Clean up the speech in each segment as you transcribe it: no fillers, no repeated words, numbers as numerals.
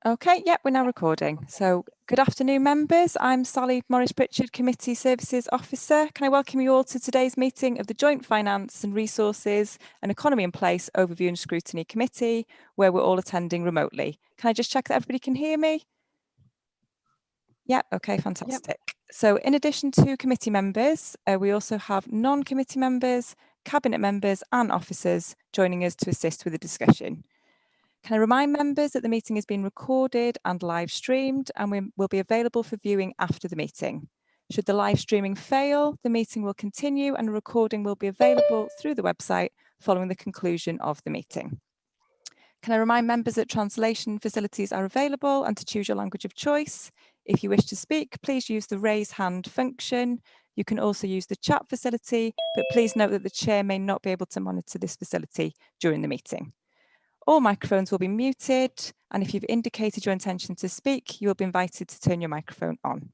Okay, yep, we're now recording. So good afternoon, members. I'm Sally Morris-Pritchard, Committee Services Officer. Can I welcome you all to today's meeting of the Joint Finance and Resources and Economy in Place Overview and Scrutiny Committee, where we're all attending remotely. Can I just check that everybody can hear me? Yep, okay, fantastic. Yep. So in addition to committee members, we also have non-committee members, cabinet members and officers joining us to assist with the discussion. Can I remind members that the meeting is being recorded and live streamed and will be available for viewing after the meeting. Should the live streaming fail, the meeting will continue and a recording will be available through the website following the conclusion of the meeting. Can I remind members that translation facilities are available and to choose your language of choice. If you wish to speak, please use the raise hand function. You can also use the chat facility, but please note that the chair may not be able to monitor this facility during the meeting. All microphones will be muted, and if you've indicated your intention to speak, you will be invited to turn your microphone on.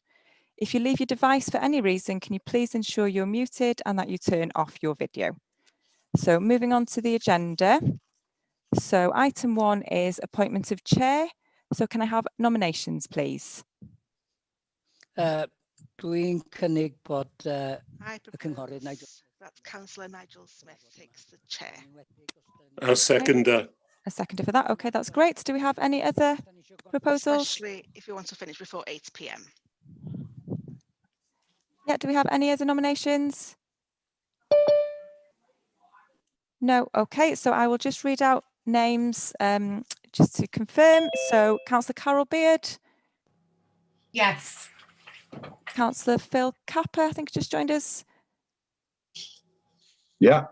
If you leave your device for any reason, can you please ensure you're muted and that you turn off your video? So moving on to the agenda. So item 1 is appointment of chair. So can I have nominations, please? Dwi'n cynnig bod I propose that Councillor Nigel Smith takes the chair. I'll second that. A seconder for that. Okay, that's great. Do we have any other proposals? Especially if you want to finish before 8 p.m. Yeah, do we have any other nominations? No. Okay, so I will just read out names just to confirm. So Councillor Carol Beard. Yes. Councillor Phil Capper, I think, just joined us. Yeah,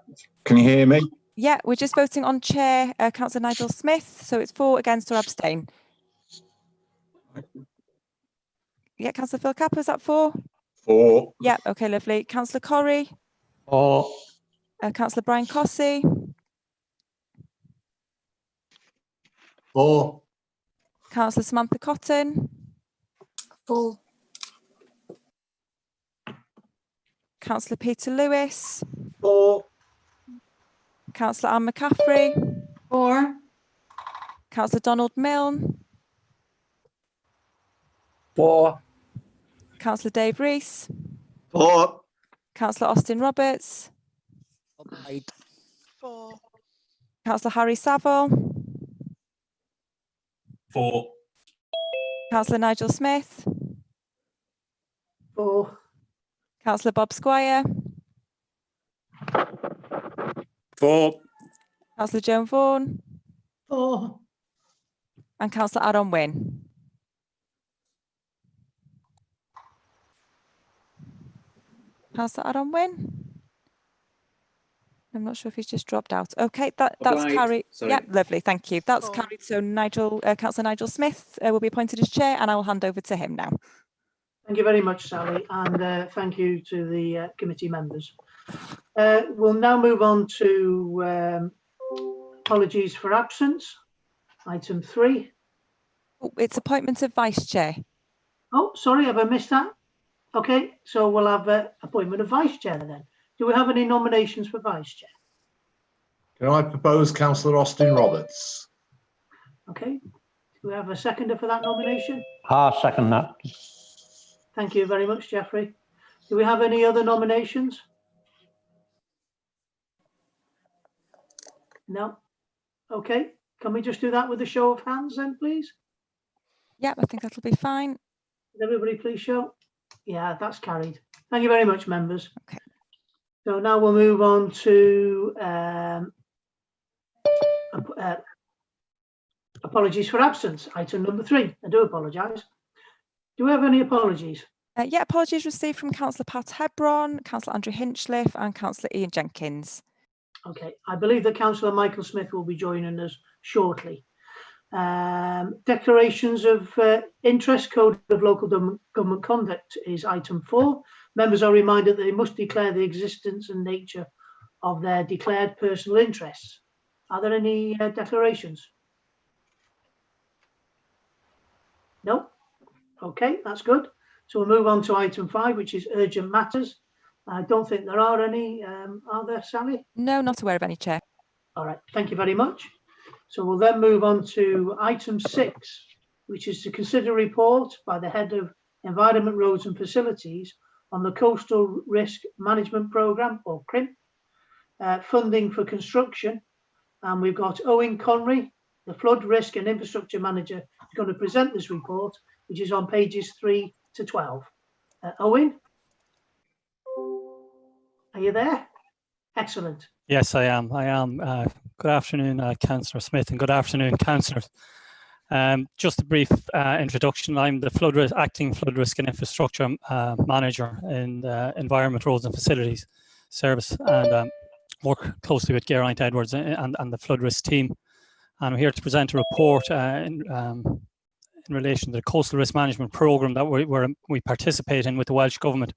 can you hear me? Yeah, we're just voting on chair, Councillor Nigel Smith. So it's for, against or abstain. Yeah, Councillor Phil Capper, is that for? For. Yeah, okay, lovely. Councillor Corrie. For. Councillor Brian Cossey. For. Councillor Samantha Cotton. For. Councillor Peter Lewis. For. Councillor Anne McCaffrey. For. Councillor Donald Milne. For. Councillor Dave Rees. For. Councillor Austin Roberts. For. Councillor Harry Saville. For. Councillor Nigel Smith. For. Councillor Bob Squire. For. Councillor Joan Vaughan. For. And Councillor Aaron Wynne. Councillor Aaron Wynne. I'm not sure if he's just dropped out. Okay, that's carried. Sorry. Yeah, lovely, thank you. That's carried. So Councillor Nigel Smith will be appointed as chair, and I will hand over to him now. Thank you very much, Sally, and thank you to the committee members. We'll now move on to apologies for absence. Item 3. Oh, it's appointment of vice chair. Oh, sorry, have I missed that? Okay, so we'll have appointment of vice chair then. Do we have any nominations for vice chair? Can I propose Councillor Austin Roberts? Okay, do we have a seconder for that nomination? I'll second that. Thank you very much, Jeffrey. Do we have any other nominations? No? Okay, can we just do that with a show of hands then, please? Yeah, I think that'll be fine. Would everybody please show? Yeah, that's carried. Thank you very much, members. Okay. So now we'll move on to apologies for absence. Item number 3. I do apologise. Do we have any apologies? Yeah, apologies received from Councillor Pat Hebron, Councillor Andrew Hinchliffe and Councillor Ian Jenkins. Okay, I believe that Councillor Michael Smith will be joining us shortly. Declarations of interest, Code of Local Government Conduct is item 4. Members are reminded that they must declare the existence and nature of their declared personal interests. Are there any declarations? No? Okay, that's good. So we'll move on to item 5, which is urgent matters. I don't think there are any, are there, Sally? No, not aware of any, Chair. All right, thank you very much. So we'll then move on to item 6, which is to consider a report by the Head of Environment, Roads and Facilities on the Coastal Risk Management Programme, or CRIM, funding for construction. And we've got Owen Conry, the Flood Risk and Infrastructure Manager, is going to present this report, which is on pages 3 to 12. Owen, are you there? Excellent. Yes, I am. Good afternoon, Councillor Smith, and good afternoon, councillors. Just a brief introduction. I'm the acting flood risk and infrastructure manager in the Environment, Roads and Facilities Service, and work closely with Geraint Edwards and the flood risk team. And I'm here to present a report in relation to the Coastal Risk Management Programme that we participate in with the Welsh Government.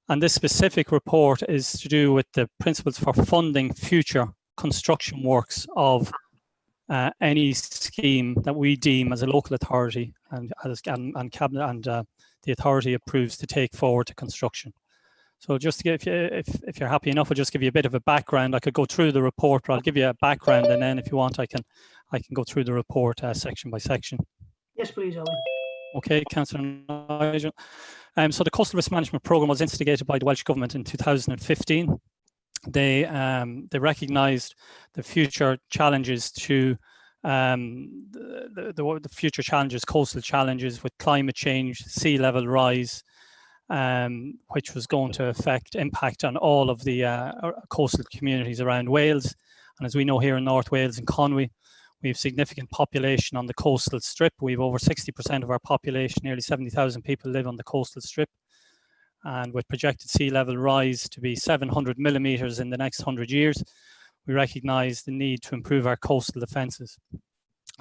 And this specific report is to do with the principles for funding future construction works of any scheme that we deem as a local authority and cabinet and the authority approves to take forward to construction. So just to give you, if you're happy enough, I'll just give you a bit of a background. I could go through the report, but I'll give you a background, and then if you want, I can go through the report section by section. Yes, please, Owen. Okay, Councillor Nigel. So the Coastal Risk Management Programme was instigated by the Welsh Government in 2015. They recognised the future challenges to the future challenges, coastal challenges with climate change, sea level rise, which was going to impact on all of the coastal communities around Wales. And as we know, here in North Wales and Conwy, we have significant population on the coastal strip. We have over 60% of our population, nearly 70,000 people live on the coastal strip. And with projected sea level rise to be 700 millimetres in the next 100 years, we recognise the need to improve our coastal defences.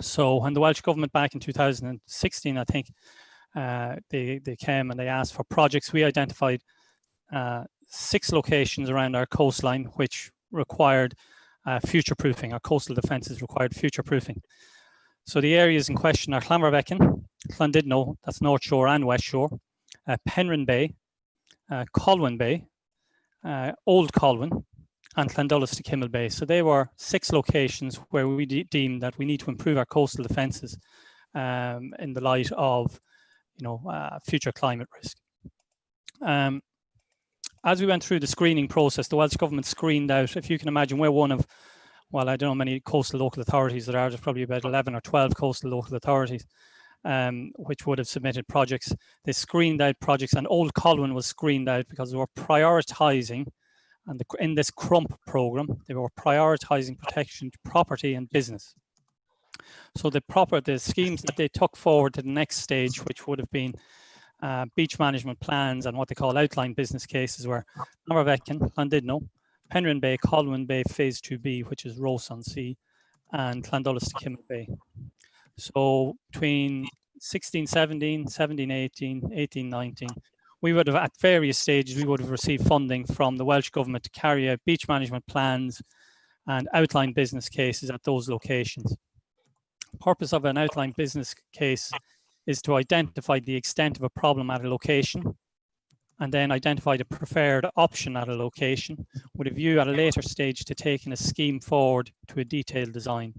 So when the Welsh Government back in 2016, I think, they came and they asked for projects, we identified 6 locations around our coastline which required future-proofing. Our coastal defences required future-proofing. So the areas in question are Clanmorvechan, Llandudno, that's North Shore and West Shore, Penrhyn Bay, Colwyn Bay, Old Colwyn, and Llandullas to Kimmel Bay. So they were 6 locations where we deemed that we need to improve our coastal defences in the light of, future climate risk. As we went through the screening process, the Welsh Government screened out, if you can imagine, we're one of, well, I don't know how many coastal local authorities there are, there's probably about 11 or 12 coastal local authorities which would have submitted projects. They screened out projects, and Old Colwyn was screened out because they were prioritising, and in this CRUMP programme, they were prioritising protection to property and business. So the schemes that they took forward to the next stage, which would have been beach management plans and what they call outline business cases, were Clanmorvechan, Llandudno, Penrhyn Bay, Colwyn Bay Phase 2B, which is Ross on Sea, and Llandullas to Kimmel Bay. So between 16-17, 17-18, 18-19, we would have, at various stages, we would have received funding from the Welsh Government to carry out beach management plans and outline business cases at those locations. The purpose of an outline business case is to identify the extent of a problem at a location and then identify the preferred option at a location with a view at a later stage to taking a scheme forward to a detailed design.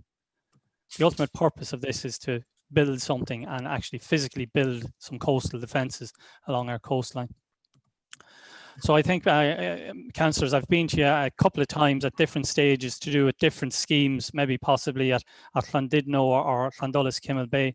The ultimate purpose of this is to build something and actually physically build some coastal defences along our coastline. So I think, councillors, I've been to you a couple of times at different stages to do with different schemes, maybe possibly at Llandudno or Llandullas Kimmel Bay.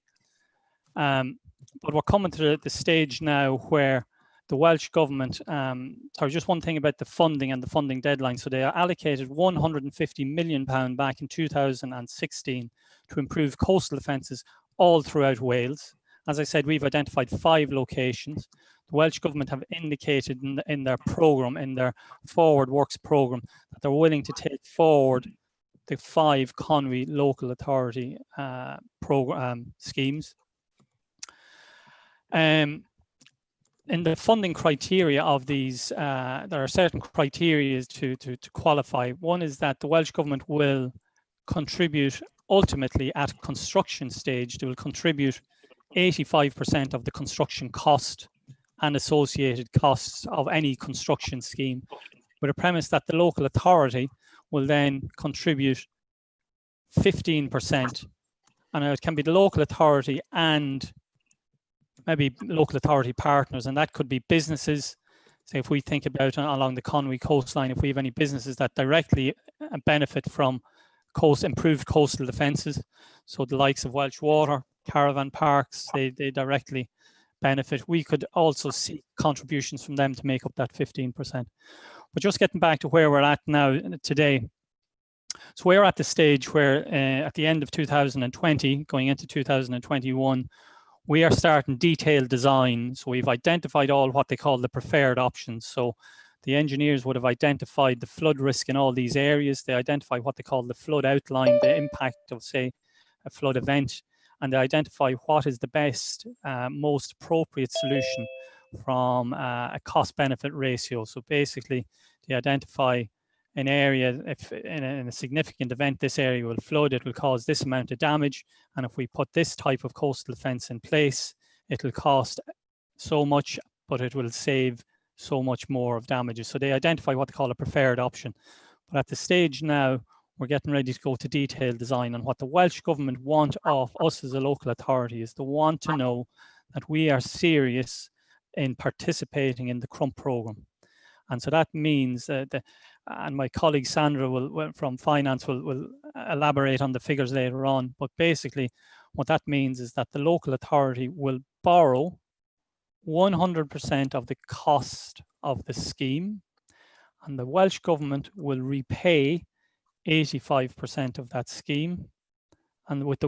But we're coming to the stage now where the Welsh Government, sorry, just one thing about the funding and the funding deadline. So they allocated £150 million back in 2016 to improve coastal defences all throughout Wales. As I said, we've identified 5 locations. The Welsh Government have indicated in their programme, in their Forward Works programme, that they're willing to take forward the 5 Conwy local authority schemes. In the funding criteria of these, there are certain criteria to qualify. One is that the Welsh Government will contribute ultimately at construction stage. They will contribute 85% of the construction cost and associated costs of any construction scheme, with a premise that the local authority will then contribute 15% And it can be the local authority and maybe local authority partners, and that could be businesses. So if we think about along the Conwy coastline, if we have any businesses that directly benefit from improved coastal defences, so the likes of Welsh Water, caravan parks, they directly benefit. We could also see contributions from them to make up that 15%. But just getting back to where we're at now today. So we're at the stage where at the end of 2020, going into 2021, we are starting detailed design. So we've identified all what they call the preferred options. So the engineers would have identified the flood risk in all these areas. They identify what they call the flood outline, the impact of, say, a flood event, and they identify what is the best, most appropriate solution from a cost-benefit ratio. So basically, they identify an area, if in a significant event, this area will flood, it will cause this amount of damage. And if we put this type of coastal defense in place, it'll cost so much, but it will save so much more of damages. So they identify what they call a preferred option. But at the stage now, we're getting ready to go to detailed design. And what the Welsh Government want of us as a local authority is they want to know that we are serious in participating in the Crump programme. And so that means that, and my colleague Sandra from Finance will elaborate on the figures later on, but basically what that means is that the local authority will borrow 100% of the cost of the scheme, and the Welsh Government will repay 85% of that scheme, and with the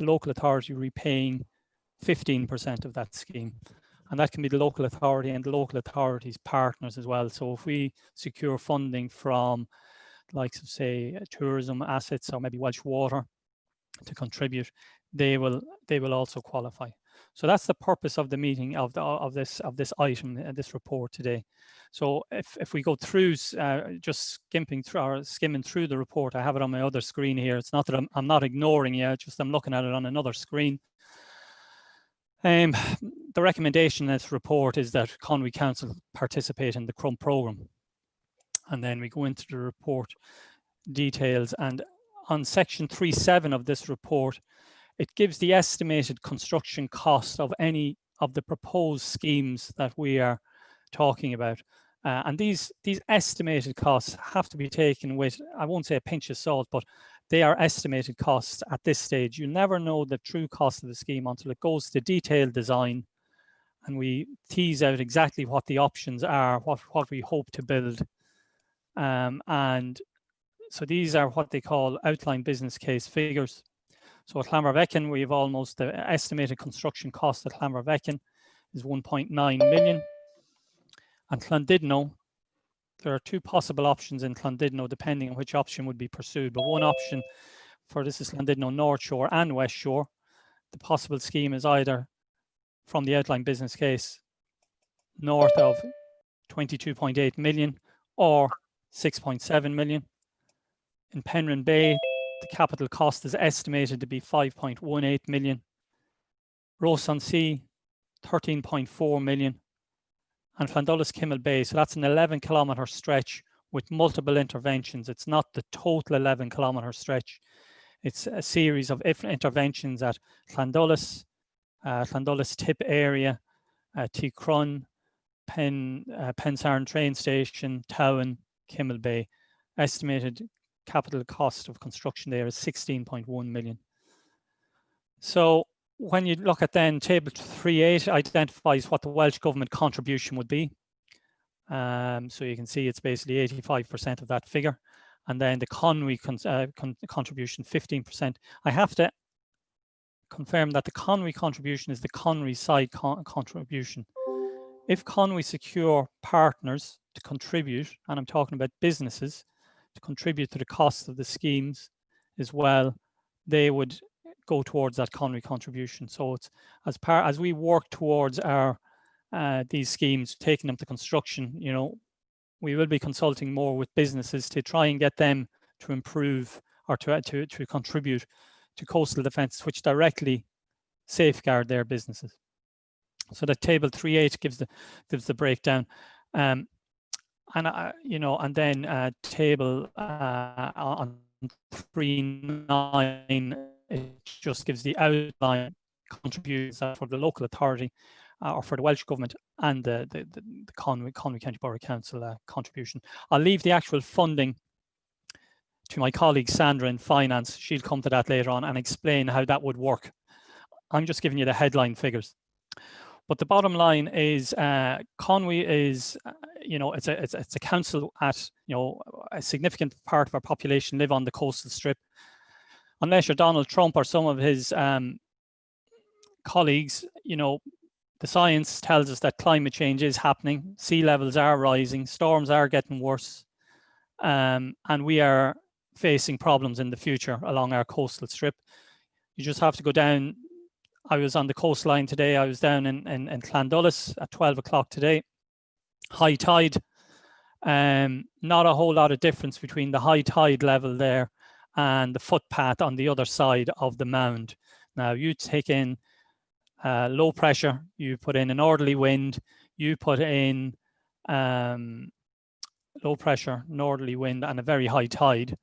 local authority repaying 15% of that scheme. And that can be the local authority and the local authority's partners as well. So if we secure funding from the likes of, say, tourism assets or maybe Welsh Water to contribute, they will also qualify. So that's the purpose of the meeting of this item, this report today. So if we go through, just skimming through the report, I have it on my other screen here. It's not that I'm not ignoring you, just I'm looking at it on another screen. The recommendation in this report is that Conwy Council participate in the Crump programme. And then we go into the report details, and on section 3.7 of this report, it gives the estimated construction cost of any of the proposed schemes that we are talking about. And these estimated costs have to be taken with, I won't say a pinch of salt, but they are estimated costs at this stage. You never know the true cost of the scheme until it goes to detailed design and we tease out exactly what the options are, what we hope to build. And so these are what they call outline business case figures. So at Llanfairfechan, we have almost the estimated construction cost at Llanfairfechan is 1.9 million. And Llandudno, there are two possible options in Llandudno, depending on which option would be pursued. But one option for this is Llandudno North Shore and West Shore. The possible scheme is either from the outline business case north of 22.8 million or 6.7 million. In Penryn Bay, the capital cost is estimated to be 5.18 million. Ross-on-Sea, 13.4 million. And Llandullas Kimmel Bay, so that's an 11-kilometre stretch with multiple interventions. It's not the total 11-kilometre stretch. It's a series of interventions at Llandullas, Llandullas Tip area, T-Crun, Pensarn train station, Towan, Kimmel Bay. Estimated capital cost of construction there is 16.1 million. So when you look at then table 3.8 identifies what the Welsh Government contribution would be. So you can see it's basically 85% of that figure. And then the Conwy contribution, 15%. I have to confirm that the Conwy contribution is the Conwy side contribution. If Conwy secure partners to contribute, and I'm talking about businesses, to contribute to the cost of the schemes as well, they would go towards that Conwy contribution. So it's as we work towards our these schemes, taking them to construction, you know, we will be consulting more with businesses to try and get them to improve or to contribute to coastal defence, which directly safeguard their businesses. So that table 3.8 gives the breakdown, you know, and then table on 3.9 It just gives the outline contributions for the local authority or for the Welsh Government and the Conwy County Borough Council contribution. I'll leave the actual funding to my colleague Sandra in Finance. She'll come to that later on and explain how that would work. I'm just giving you the headline figures. But the bottom line is Conwy is, it's a council at, a significant part of our population live on the coastal strip. Unless you're Donald Trump or some of his colleagues, the science tells us that climate change is happening. Sea levels are rising, storms are getting worse, and we are facing problems in the future along our coastal strip. You just have to go down. I was on the coastline today. I was down in Llandullis at 12 o'clock today. High tide. Not a whole lot of difference between the high tide level there and the footpath on the other side of the mound. Now you take in low pressure, you put in a northerly wind, you put in low pressure, northerly wind and a very high tide.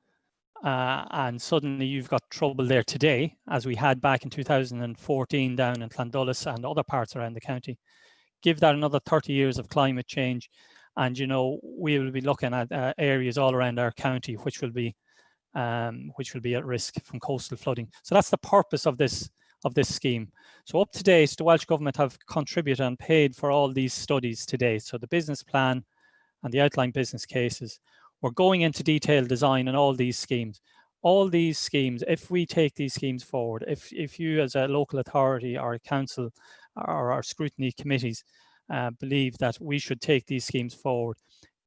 And suddenly you've got trouble there today, as we had back in 2014 down in Llandullis and other parts around the county. Give that another 30 years of climate change, and we will be looking at areas all around our county which will be at risk from coastal flooding. So that's the purpose of this scheme. So up to date, the Welsh Government have contributed and paid for all these studies to date. So the business plan and the outline business cases. We're going into detailed design on all these schemes. All these schemes, if we take these schemes forward, if you as a local authority or a council or our scrutiny committees believe that we should take these schemes forward,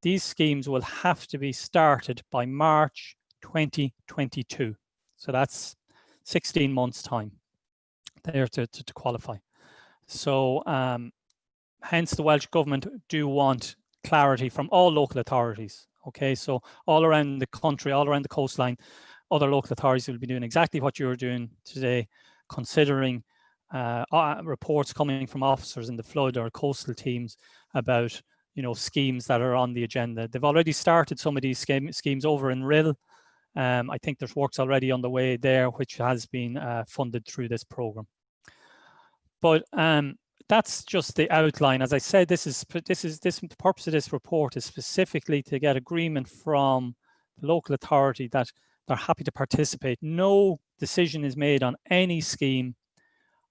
these schemes will have to be started by March 2022. So that's 16 months time there to qualify. So hence the Welsh Government do want clarity from all local authorities. Okay, so all around the country, all around the coastline, other local authorities will be doing exactly what you're doing today, considering reports coming from officers in the flood or coastal teams about schemes that are on the agenda. They've already started some of these schemes over in Rill. I think there's works already on the way there, which has been funded through this program. But that's just the outline. As I said, the purpose of this report is specifically to get agreement from the local authority that they're happy to participate. No decision is made on any scheme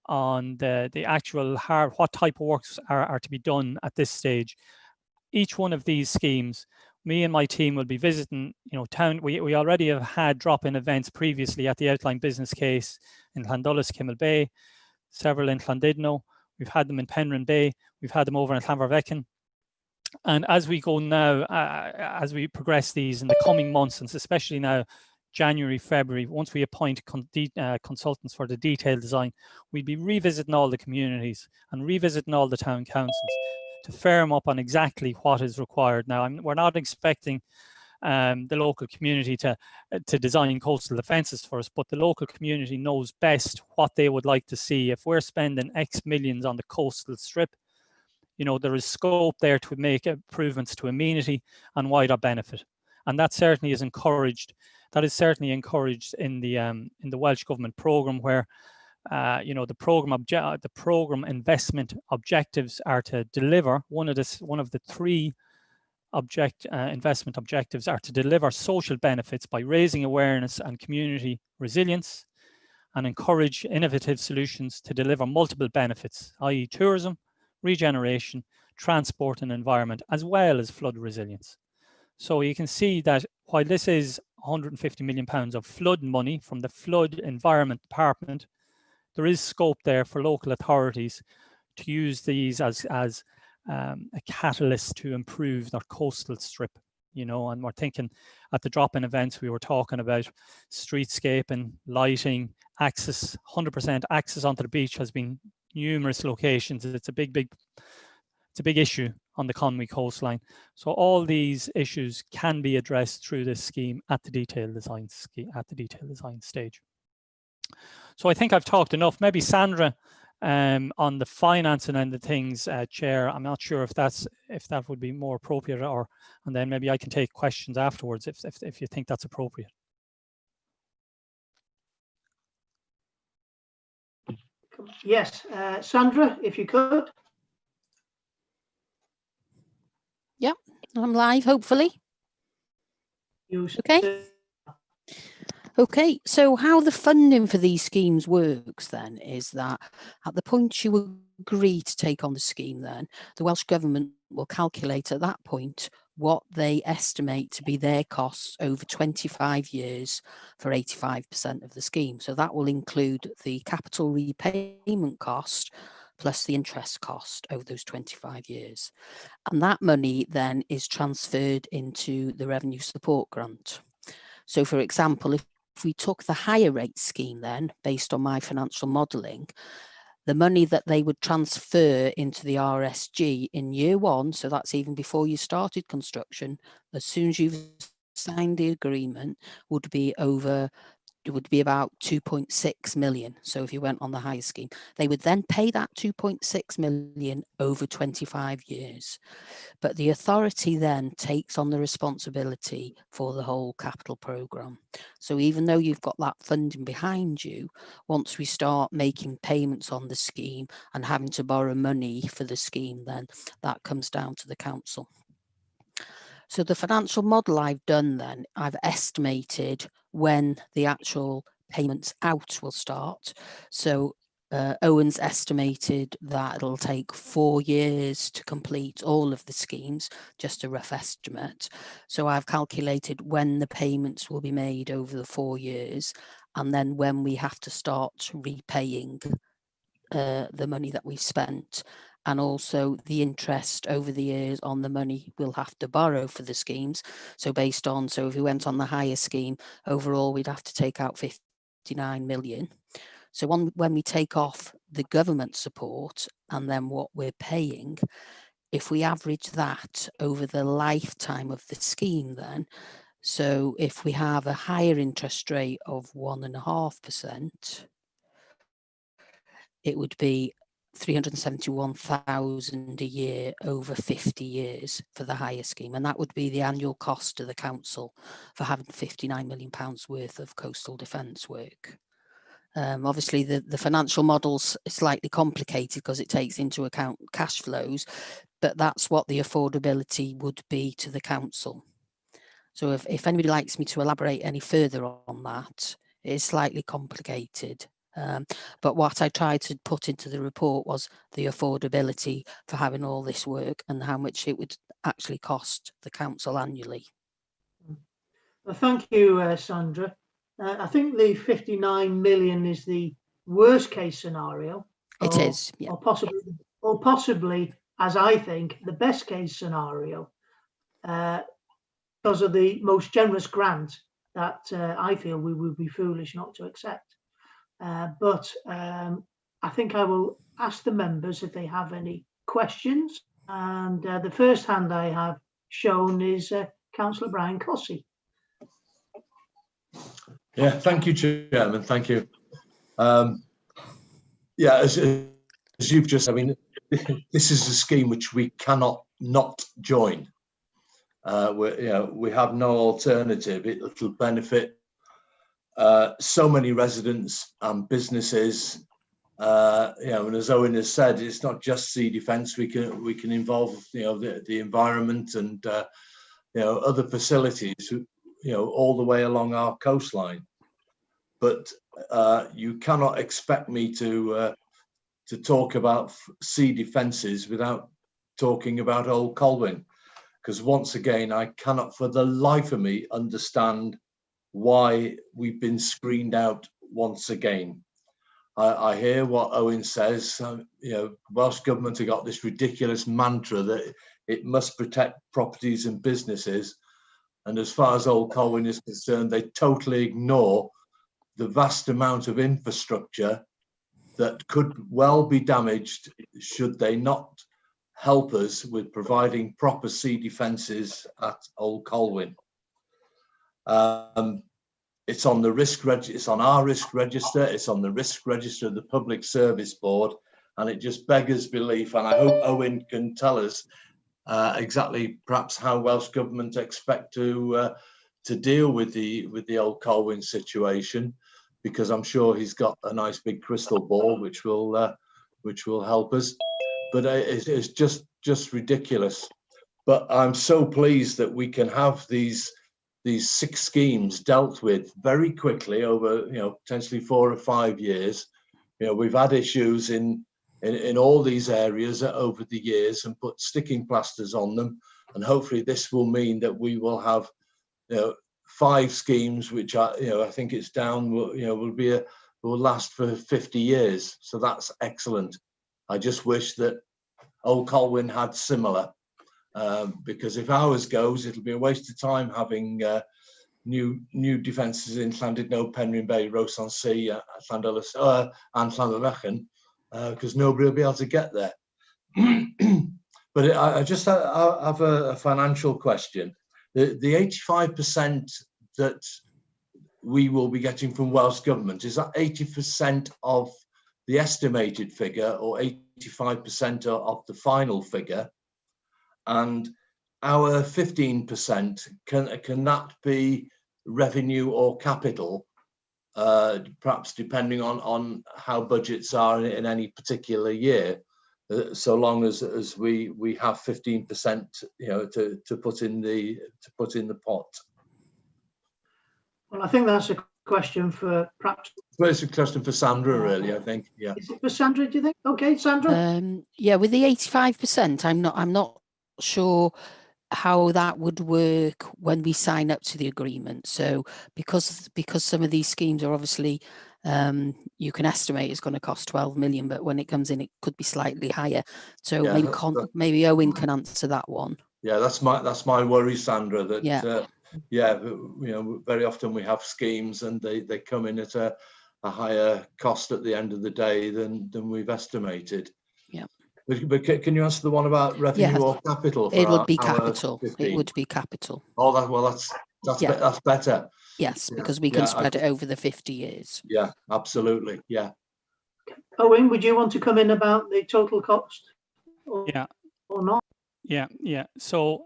on the actual what type of works are to be done at this stage. Each one of these schemes, me and my team will be visiting, town. We already have had drop-in events previously at the outline business case in Llandullis, Kimmel Bay, several in Llandudno. We've had them in Penryn Bay. We've had them over in Llanfairfechan. And as we go now, as we progress these in the coming months, and especially now, January, February, once we appoint consultants for the detailed design, we'll be revisiting all the communities and revisiting all the town councils to firm up on exactly what is required. Now, we're not expecting the local community to design coastal defences for us, but the local community knows best what they would like to see. If we're spending X millions on the coastal strip, there is scope there to make improvements to amenity and wider benefit, and that certainly is encouraged. That is certainly encouraged in the Welsh Government programme, where the programme investment objectives are to deliver one of the three investment objectives are to deliver social benefits by raising awareness and community resilience, and encourage innovative solutions to deliver multiple benefits, i.e. tourism, regeneration, transport and environment, as well as flood resilience. So you can see that while this is £150 million of flood money from the Flood Environment Department, there is scope there for local authorities to use these as a catalyst to improve their coastal strip, and we're thinking at the drop-in events, we were talking about streetscape and lighting, access, 100% access onto the beach has been numerous locations. It's a big issue on the Conwy coastline. So all these issues can be addressed through this scheme at the detailed design stage. So I think I've talked enough. Maybe Sandra, on the financing and the things, Chair, I'm not sure if that would be more appropriate, and then maybe I can take questions afterwards if you think that's appropriate. Yes, Sandra, if you could. I'm live, hopefully. You Okay. Okay, so how the funding for these schemes works then is that at the point you agree to take on the scheme, then the Welsh Government will calculate at that point what they estimate to be their costs over 25 years for 85% of the scheme. So that will include the capital repayment cost plus the interest cost over those 25 years. And that money then is transferred into the revenue support grant. So for example, if we took the higher rate scheme then, based on my financial modelling, the money that they would transfer into the RSG in year one, so that's even before you started construction, as soon as you've signed the agreement, would be about 2.6 million. So if you went on the higher scheme, they would then pay that 2.6 million over 25 years. But the authority then takes on the responsibility for the whole capital programme. So even though you've got that funding behind you, once we start making payments on the scheme and having to borrow money for the scheme, then that comes down to the council. So the financial model I've done then, I've estimated when the actual payments out will start. So Owen's estimated that it'll take 4 years to complete all of the schemes, just a rough estimate. So I've calculated when the payments will be made over the 4 years, and then when we have to start repaying the money that we've spent, and also the interest over the years on the money we'll have to borrow for the schemes. So so if we went on the higher scheme, overall we'd have to take out 59 million. So when we take off the government support and then what we're paying, if we average that over the lifetime of the scheme then, so if we have a higher interest rate of 1.5%, it would be 371,000 a year over 50 years for the higher scheme. And that would be the annual cost to the council for having £59 million worth of coastal defence work. Obviously, the financial model's slightly complicated because it takes into account cash flows, but that's what the affordability would be to the council. So if anybody likes me to elaborate any further on that, it's slightly complicated. But what I tried to put into the report was the affordability for having all this work and how much it would actually cost the council annually. Well, thank you, Sandra. I think the 59 million is the worst case scenario. It is, yeah. Or possibly, as I think, the best case scenario, because of the most generous grant that I feel we would be foolish not to accept. But I think I will ask the members if they have any questions. And the first hand I have shown is Councillor Brian Cossey. Yeah, thank you, Chairman. Thank you. Yeah, as you've just, I mean, this is a scheme which we cannot not join. We have no alternative. It'll benefit so many residents and businesses. And as Owen has said, it's not just sea defence. We can involve the environment and other facilities all the way along our coastline. But you cannot expect me to talk about sea defences without talking about Old Colwyn, because once again I cannot for the life of me understand why we've been screened out once again. I hear what Owen says. Welsh Government have got this ridiculous mantra that it must protect properties and businesses, and as far as Old Colwyn is concerned, they totally ignore the vast amount of infrastructure that could well be damaged should they not help us with providing proper sea defences at Old Colwyn. It's on the risk register, it's on our risk register, it's on the risk register of the Public Service Board, and it just beggars belief. And I hope Owen can tell us exactly perhaps how Welsh Government expect to deal with the Old Colwyn situation. because I'm sure he's got a nice big crystal ball which will help us. But it's just ridiculous. But I'm so pleased that we can have these 6 schemes dealt with very quickly over, potentially 4 or 5 years. We've had issues in all these areas over the years and put sticking plasters on them. And hopefully this will mean that we will have, 5 schemes, which are, I think it's down, will last for 50 years. So that's excellent. I just wish that Old Colwyn had similar, because if ours goes, it'll be a waste of time having new defences in Llandudno, Penrhyn Bay, Ross-on-Sea, Llandolas, and Llanfymechen, because nobody will be able to get there. But I just have a financial question. The 85% that we will be getting from Welsh Government, is that 80% of the estimated figure or 85% of the final figure? And our 15%, can that be revenue or capital, perhaps depending on how budgets are in any particular year, so long as we have 15%, to put in the pot? Well, I think that's a question for perhaps. Well, it's a question for Sandra, really. I think. Yeah. Is it for Sandra? Do you think? Okay, Sandra. Yeah, with the 85%, I'm not sure how that would work when we sign up to the agreement. So because some of these schemes are obviously, you can estimate it's going to cost 12 million, but when it comes in, it could be slightly higher. So Yeah, maybe Owen can answer that one. Yeah, that's my worry, Sandra. That yeah. Very often we have schemes and they come in at a higher cost at the end of the day than we've estimated. Yeah. But can you answer the one about revenue or capital? It would be capital. It would be capital. Oh, that's better. Yes, because we can spread it over the 50 years. Yeah, absolutely. Yeah. Owen, would you want to come in about the total cost? Or not? Yeah. So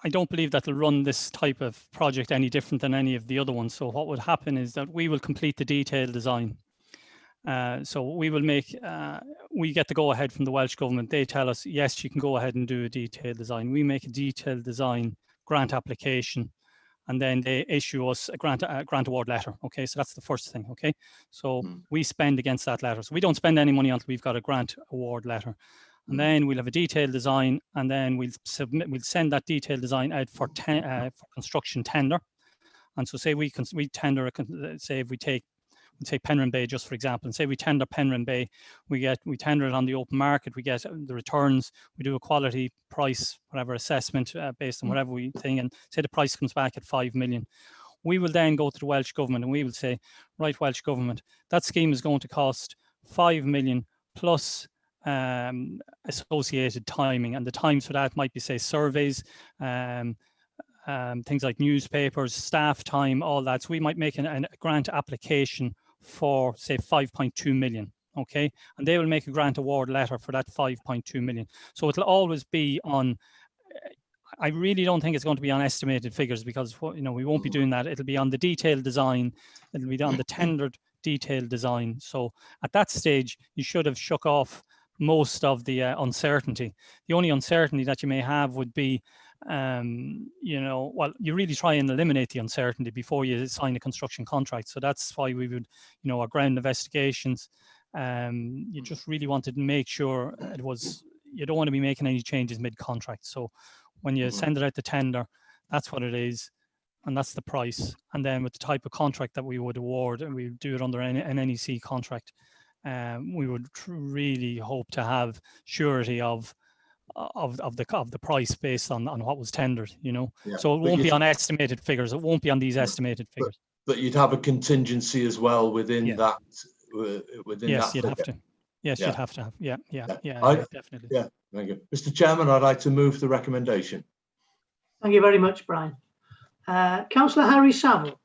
I don't believe that will run this type of project any different than any of the other ones. So what would happen is that we will complete the detailed design. So we will we get the go ahead from the Welsh Government. They tell us, yes, you can go ahead and do a detailed design. We make a detailed design grant application, and then they issue us a grant award letter. Okay, so that's the first thing. Okay, so we spend against that letter. So we don't spend any money until we've got a grant award letter. And then we'll have a detailed design, and then we'll send that detailed design out for construction tender. And so say we tender, say if we take Penrhyn Bay, just for example, and say we tender Penrhyn Bay, we tender it on the open market, we get the returns, we do a quality price, whatever assessment based on whatever we think, and say the price comes back at 5 million. We will then go to the Welsh Government and we will say, right, Welsh Government, that scheme is going to cost 5 million plus associated timing, and the times for that might be, say, surveys, things like newspapers, staff time, all that. So we might make a grant application for, say, 5.2 million. Okay, and they will make a grant award letter for that 5.2 million. So it'll always be on. I really don't think it's going to be on estimated figures, because we won't be doing that. It'll be on the detailed design. It'll be on the tendered detailed design. So at that stage, you should have shook off most of the uncertainty. The only uncertainty that you may have would be, well, you really try and eliminate the uncertainty before you sign a construction contract. So that's why we would, our ground investigations, you just really wanted to make sure you don't want to be making any changes mid-contract. So when you send it out to tender, that's what it is, and that's the price. And then with the type of contract that we would award, and we do it under an NEC contract, we would really hope to have surety of the price based on what was tendered, Yeah. So it won't be on estimated figures. It won't be on these estimated figures. But you'd have a contingency as well within that. Yes, you'd have to. Yes, you'd have to have. Yeah, definitely. Yeah, thank you, Mr. Chairman. I'd like to move the recommendation. Thank you very much, Brian. Councillor Harry Saville.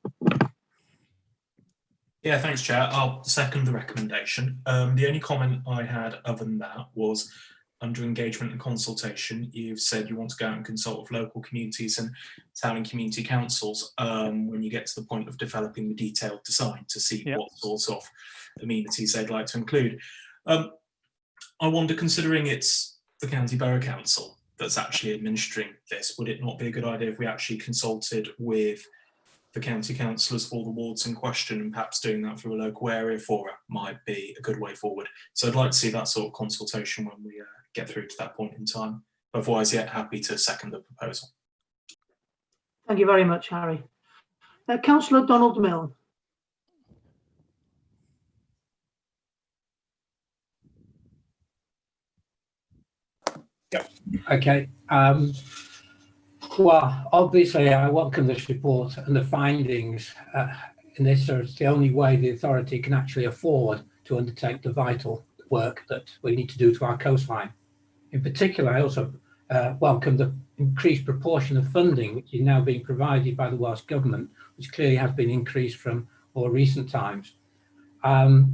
Yeah, thanks, Chair. I'll second the recommendation. The only comment I had other than that was under engagement and consultation, you've said you want to go out and consult with local communities and town and community councils when you get to the point of developing the detailed design to see what sorts of amenities they'd like to include. I wonder, considering it's the County Borough Council that's actually administering this, would it not be a good idea if we actually consulted with the county councillors for the wards in question, and perhaps doing that through a local area forum might be a good way forward? So I'd like to see that sort of consultation when we get through to that point in time. Otherwise, yet happy to second the proposal. Thank you very much, Harry. Councillor Donald Milne. Okay. Well, obviously, I welcome this report and the findings in this. It's the only way the authority can actually afford to undertake the vital work that we need to do to our coastline. In particular, I also welcome the increased proportion of funding which is now being provided by the Welsh Government, which clearly has been increased from more recent times. And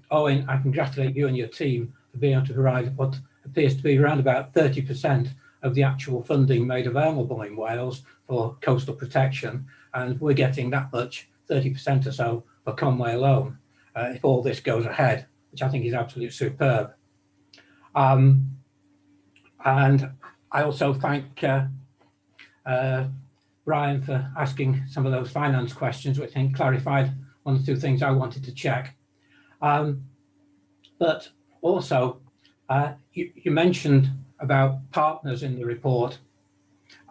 Owen, I congratulate you and your team for being able to provide what appears to be around about 30% of the actual funding made available in Wales for coastal protection, and we're getting that much, 30% or so, for Conway alone, if all this goes ahead, which I think is absolutely superb. And I also thank Brian for asking some of those finance questions, which I think clarified one or two things I wanted to check. But also, you mentioned about partners in the report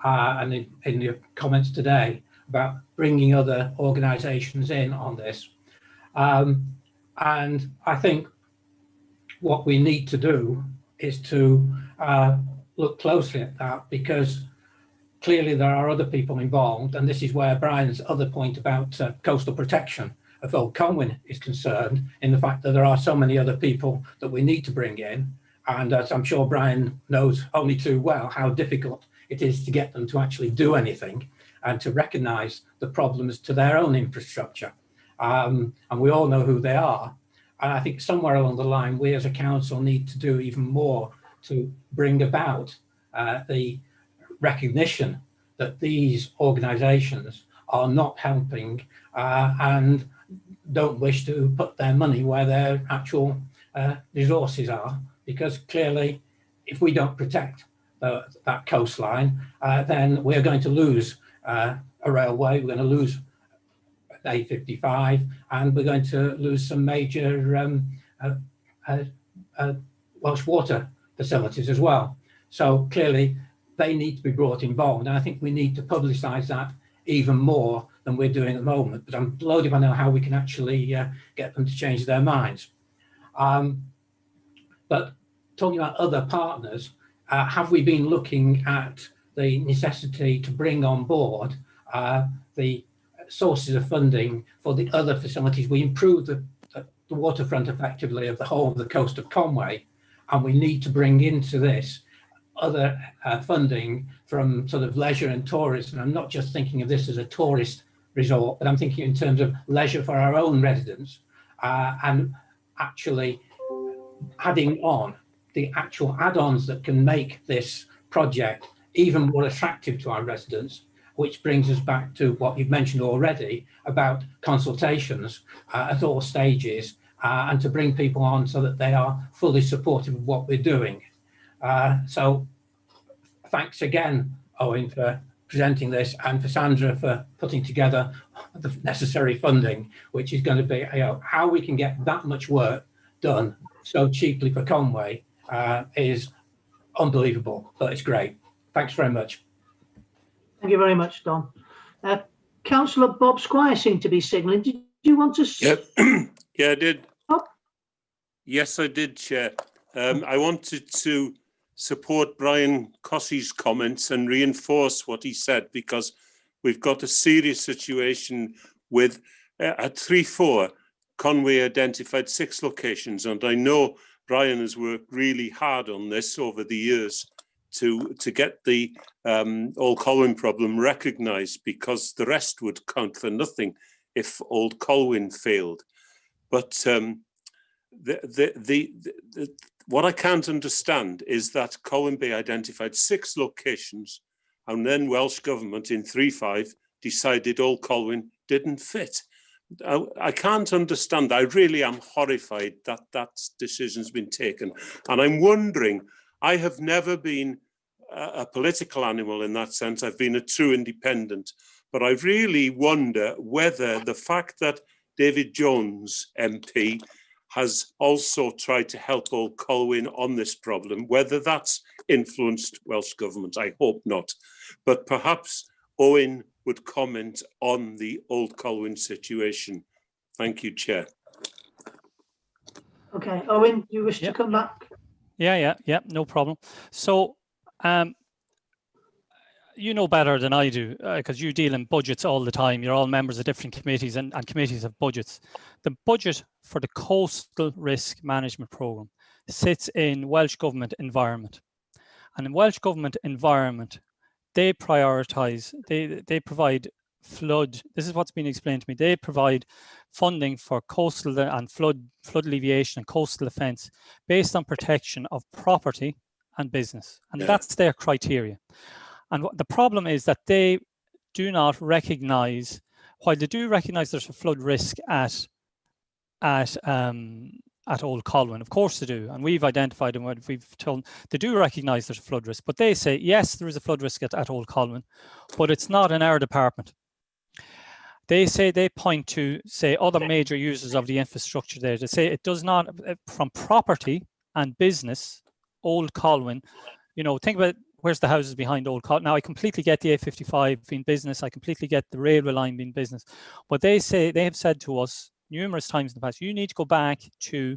and in your comments today about bringing other organisations in on this. And I think what we need to do is to look closely at that, because clearly there are other people involved, and this is where Brian's other point about coastal protection of Old Conwyn is concerned, in the fact that there are so many other people that we need to bring in. And as I'm sure Brian knows only too well, how difficult it is to get them to actually do anything and to recognise the problems to their own infrastructure. And we all know who they are. And I think somewhere along the line, we as a council need to do even more to bring about the recognition that these organisations are not helping and don't wish to put their money where their actual resources are. Because clearly, if we don't protect that coastline, then we're going to lose a railway, we're going to lose A55, and we're going to lose some major Welsh water facilities as well. So clearly, they need to be brought involved, and I think we need to publicise that even more than we're doing at the moment. But I'm blown if I know how we can actually get them to change their minds. But talking about other partners, have we been looking at the necessity to bring on board the sources of funding for the other facilities? We improve the waterfront effectively of the whole of the coast of Conway, and we need to bring into this other funding from sort of leisure and tourism. I'm not just thinking of this as a tourist resort, but I'm thinking in terms of leisure for our own residents, and actually adding on the actual add-ons that can make this project even more attractive to our residents, which brings us back to what you've mentioned already about consultations at all stages, and to bring people on so that they are fully supportive of what we're doing. So thanks again, Owen, for presenting this, and for Sandra for putting together the necessary funding, which is going to be, how we can get that much work done so cheaply for Conway is unbelievable, but it's great. Thanks very much. Thank you very much, Don. Councillor Bob Squire seemed to be signalling. Did you want to? Yep. Yeah, I did. Oh. Yes, I did, Chair. I wanted to support Brian Cossey's comments and reinforce what he said, because we've got a serious situation with at 3-4, Conway identified 6 locations, and I know Brian has worked really hard on this over the years to get the Old Colwyn problem recognised, because the rest would count for nothing if Old Colwyn failed. But what I can't understand is that Colwyn Bay identified 6 locations, and then Welsh Government in 3-5 decided Old Colwyn didn't fit. I can't understand. I really am horrified that that decision's been taken. And I'm wondering, I have never been a political animal in that sense. I've been a true independent. But I really wonder whether the fact that David Jones, MP, has also tried to help Old Colwyn on this problem, whether that's influenced Welsh Government. I hope not. But perhaps Owen would comment on the Old Colwyn situation. Thank you, Chair. Okay, Owen, you wish to come back? Yeah, no problem. So, you know better than I do, because you deal in budgets all the time. You're all members of different committees, and committees have budgets. The budget for the Coastal Risk Management Programme sits in Welsh Government Environment. And in Welsh Government Environment, they prioritise, they provide flood, this is what's been explained to me, they provide funding for coastal and flood alleviation and coastal defence based on protection of property and business. And that's their criteria. And the problem is that they do not recognise, while they do recognise there's a flood risk at Old Colwyn, of course they do, and we've identified and we've told they do recognise there's a flood risk, but they say yes, there is a flood risk at Old Colwyn, but it's not in our department. They say, they point to, say, other major users of the infrastructure there. They say it does not, from property and business, Old Colwyn, you know, think about where's the houses behind Old Colwyn. Now, I completely get the A55 being business. I completely get the railway line being business. But they say, they have said to us numerous times in the past, you need to go back to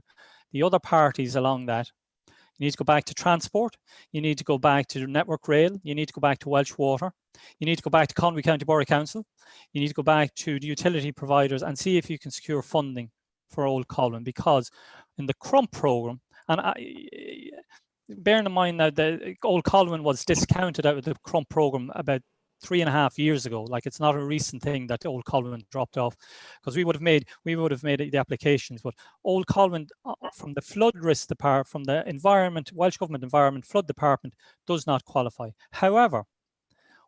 the other parties along that. You need to go back to transport. You need to go back to Network Rail. You need to go back to Welsh Water. You need to go back to Conwy County Borough Council. You need to go back to the utility providers and see if you can secure funding for Old Colwyn, because in the Crump programme, and bearing in mind now that Old Colwyn was discounted out of the Crump programme about 3.5 years ago. Like, it's not a recent thing that Old Colwyn dropped off, because we would have made the applications. But Old Colwyn, from the flood risk department, from the environment, Welsh Government Environment Flood Department, does not qualify. However,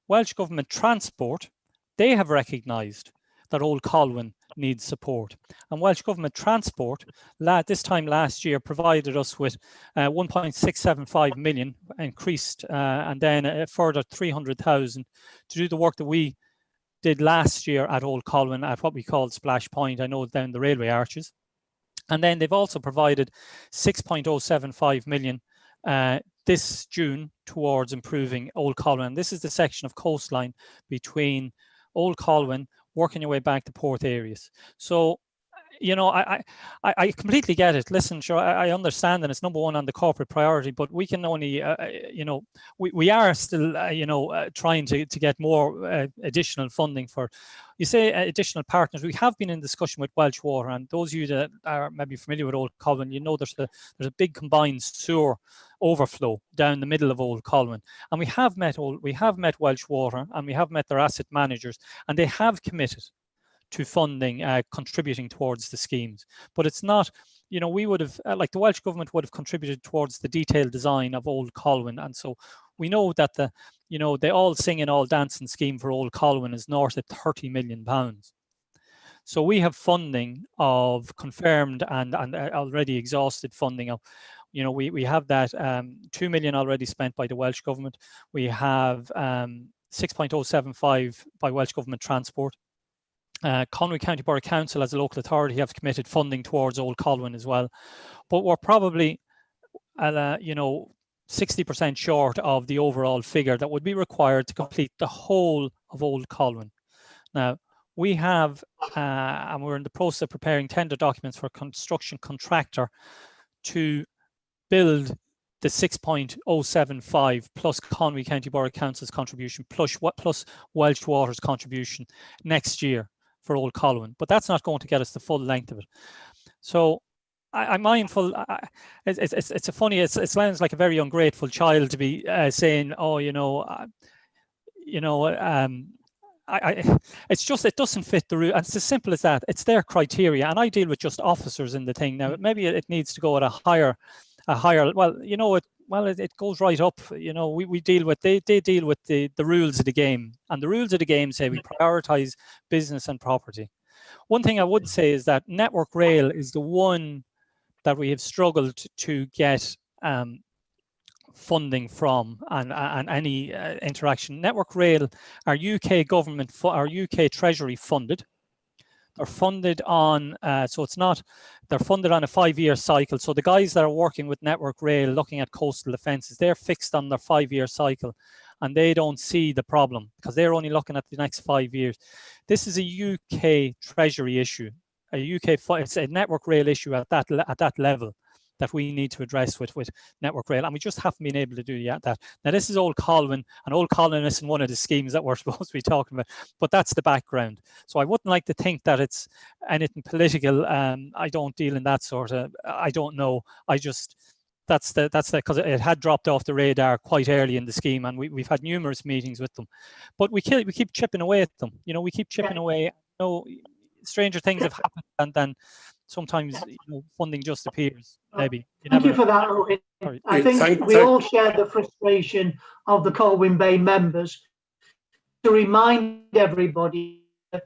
Welsh Government Transport, they have recognised that Old Colwyn needs support. And Welsh Government Transport, this time last year, provided us with 1.675 million increased, and then a further 300,000 to do the work that we did last year at Old Colwyn at what we called Splash Point. I know down the railway arches. And then they've also provided 6.075 million this June towards improving Old Colwyn. This is the section of coastline between Old Colwyn, working your way back to port areas. So, you know, I completely get it. Listen, sure, I understand, and it's number one on the corporate priority, but we can only, you know, we are still, you know, trying to get more additional funding for, you say, additional partners. We have been in discussion with Welsh Water, and those of you that are maybe familiar with Old Colwyn, you know there's a big combined sewer overflow down the middle of Old Colwyn, and we have met Welsh Water, and we have met their asset managers, and they have committed to funding, contributing towards the schemes. But it's not, you know, we would have, like the Welsh Government would have contributed towards the detailed design of Old Colwyn. And so we know that the, you know, the all singing, all dancing scheme for Old Colwyn is north of £30 million. So we have funding of confirmed and already exhausted funding of, you know, we have that 2 million already spent by the Welsh Government. We have 6.075 by Welsh Government Transport. Conwy County Borough Council as a local authority have committed funding towards Old Colwyn as well, but we're probably, you know, 60% short of the overall figure that would be required to complete the whole of Old Colwyn. Now, we have, and we're in the process of preparing tender documents for a construction contractor to build the 6.075 plus Conwy County Borough Council's contribution plus Welsh Water's contribution next year for Old Colwyn, but that's not going to get us the full length of it. So I'm mindful. It's a funny. It sounds like a very ungrateful child to be saying, "Oh, you know, it's just it doesn't fit the route." And it's as simple as that. It's their criteria, and I deal with just officers in the thing now. Maybe it needs to go at a higher a higher, well, you know, it goes right up. You know, we deal with, they deal with the rules of the game, and the rules of the game say we prioritize business and property. One thing I would say is that Network Rail is the one that we have struggled to get funding from, and any interaction. Network Rail are UK government, our UK Treasury funded. They're funded on, so it's not, they're funded on a 5-year cycle. So the guys that are working with Network Rail looking at coastal defences, they're fixed on their 5-year cycle, and they don't see the problem because they're only looking at the next 5 years. This is a UK Treasury issue, it's a Network Rail issue at that level that we need to address with Network Rail, and we just haven't been able to do that. Now, this is Old Colwyn, and Old Colwyn isn't one of the schemes that we're supposed to be talking about, but that's the background. So I wouldn't like to think that it's anything political. I don't deal in that sort of, I don't know. I just, that's because it had dropped off the radar quite early in the scheme, and we've had numerous meetings with them, but we keep chipping away at them. You know, we keep chipping away. You know, stranger things have happened, and then sometimes, you know, funding just appears. Maybe. Thank you for that, Rohit. I think we all share the frustration of the Colwyn Bay members. To remind everybody that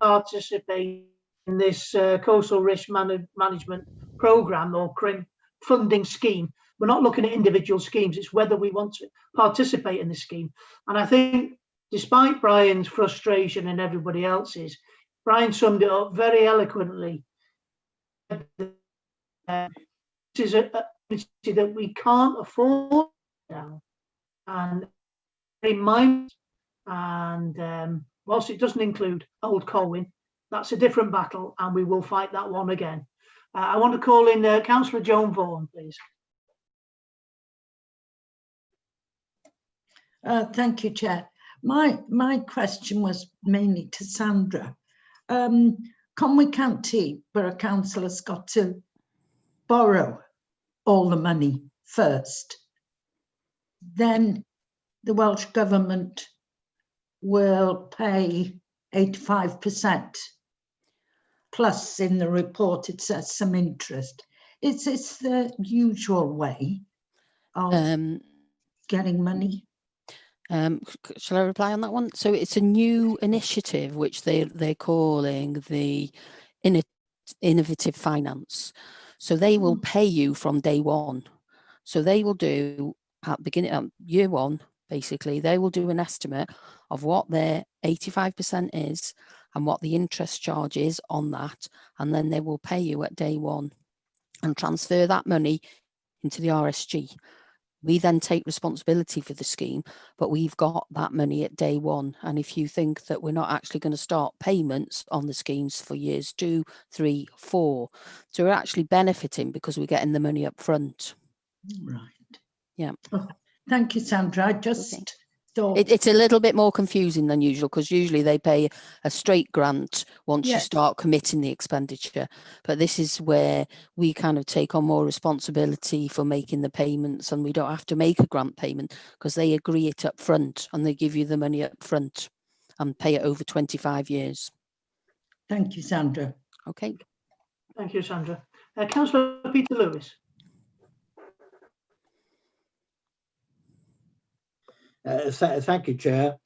participate in this coastal risk management program or CRIM funding scheme, we're not looking at individual schemes. It's whether we want to participate in the scheme. And I think, despite Brian's frustration and everybody else's, Brian summed it up very eloquently. This is a community that we can't afford now, and remind. And whilst it doesn't include Old Colwyn, that's a different battle, and we will fight that one again. I want to call in Councillor Joan Vaughan, please. Thank you, Chair. My question was mainly to Sandra. Conwy County Borough Council has got to borrow all the money first. Then the Welsh Government will pay 85%. Plus, in the report, it says some interest. Is this the usual way of getting money? Shall I reply on that one? So it's a new initiative which they're calling the innovative finance. So they will pay you from day one. So they will do at beginning year one, basically, they will do an estimate of what their 85% is and what the interest charge is on that, and then they will pay you at day one and transfer that money into the RSG. We then take responsibility for the scheme, but we've got that money at day one. And if you think that we're not actually going to start payments on the schemes for years 2, 3, 4, so we're actually benefiting because we're getting the money up front. Right. Yeah. Oh, thank you, Sandra. I just thought it's a little bit more confusing than usual, because usually they pay a straight grant once you start committing the expenditure. But this is where we kind of take on more responsibility for making the payments, and we don't have to make a grant payment because they agree it up front and they give you the money up front and pay it over 25 years. Thank you, Sandra. Okay. Thank you, Sandra. Councillor Peter Lewis. Thank you, Chair.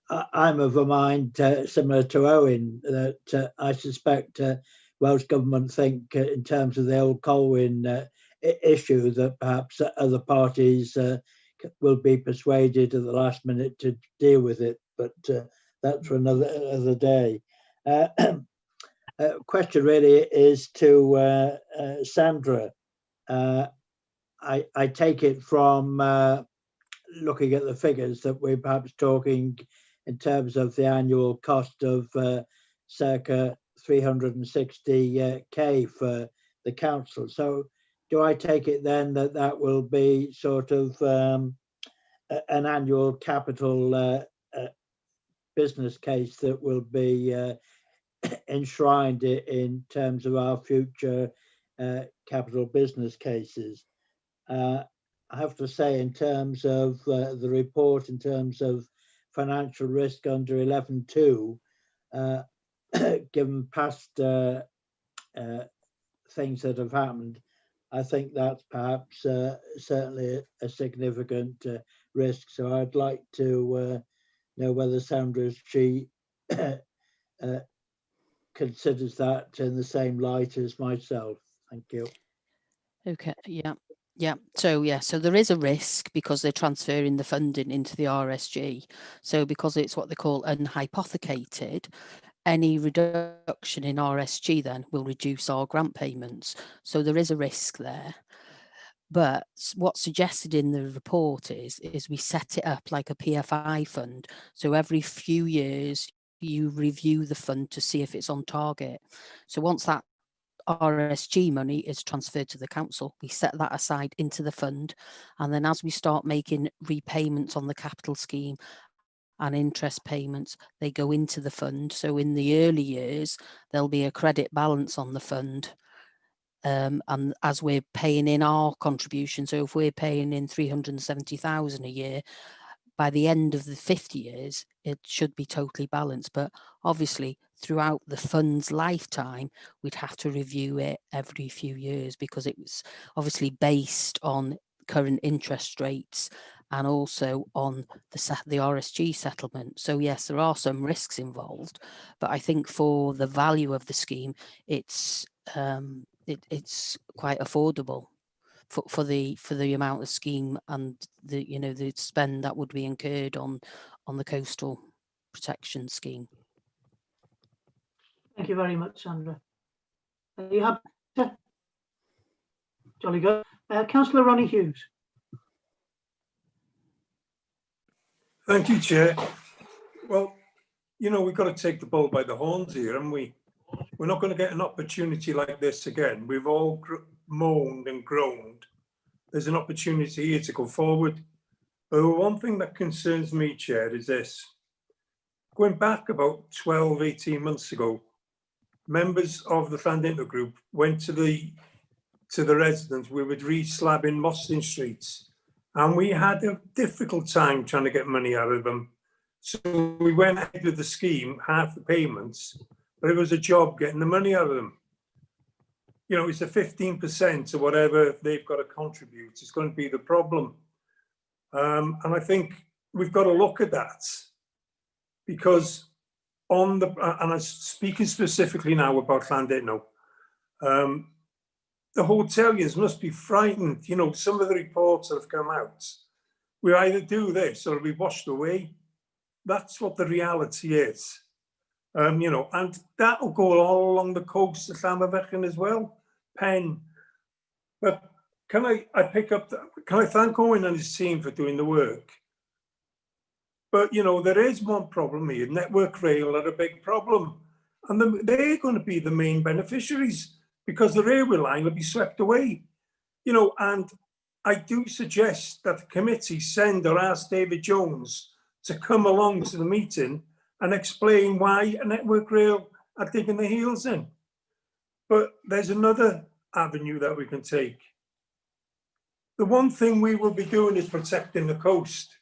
I'm of a mind similar to Owen, that I suspect Welsh Government think in terms of the Old Colwyn issue that perhaps other parties will be persuaded at the last minute to deal with it, but that's for another day. Question really is to Sandra. I take it from looking at the figures that we're perhaps talking in terms of the annual cost of circa 360k for the council. So do I take it then that that will be sort of an annual capital business case that will be enshrined in terms of our future capital business cases? I have to say, in terms of the report, in terms of financial risk under 11.2, given past things that have happened, I think that's perhaps certainly a significant risk. So I'd like to know whether Sandra, she considers that in the same light as myself. Thank you. Okay, yeah. So there is a risk because they're transferring the funding into the RSG. So because it's what they call unhypothecated, any reduction in RSG then will reduce our grant payments. So there is a risk there. But what's suggested in the report is we set it up like a PFI fund. So every few years you review the fund to see if it's on target. So once that RSG money is transferred to the council, we set that aside into the fund, and then as we start making repayments on the capital scheme and interest payments, they go into the fund. So in the early years there'll be a credit balance on the fund, and as we're paying in our contribution, so if we're paying in 370,000 a year, by the end of the 50 years, it should be totally balanced. But obviously, throughout the fund's lifetime, we'd have to review it every few years because it's obviously based on current interest rates and also on the RSG settlement. So yes, there are some risks involved, but I think for the value of the scheme, it's quite affordable for the amount of scheme and the spend that would be incurred on the coastal protection scheme. Thank you very much, Sandra. You have jolly good. Councillor Ronnie Hughes. Thank you, Chair. Well, we've got to take the bull by the horns here, haven't we? We're not going to get an opportunity like this again. We've all moaned and groaned. There's an opportunity here to go forward. But one thing that concerns me, Chair, is this. Going back about 12, 18 months ago, members of the Llandudno group went to the residents. We were re-slabbing Mostyn streets, and we had a difficult time trying to get money out of them. So we went ahead with the scheme, half the payments, but it was a job getting the money out of them. It's the 15% or whatever they've got to contribute. It's going to be the problem. And I think we've got to look at that because and I'm speaking specifically now about Llandudno, the hoteliers must be frightened. Some of the reports that have come out, we either do this or we washed away. That's what the reality is. And that'll go all along the coast of Llanfyfechan as well, Pen. But can I thank Owen and his team for doing the work? But there is one problem here. Network Rail are a big problem, and they're going to be the main beneficiaries because the railway line will be swept away. And I do suggest that the committee send or ask David Jones to come along to the meeting and explain why a Network Rail are digging their heels in. But there's another avenue that we can take. The one thing we will be doing is protecting the coast.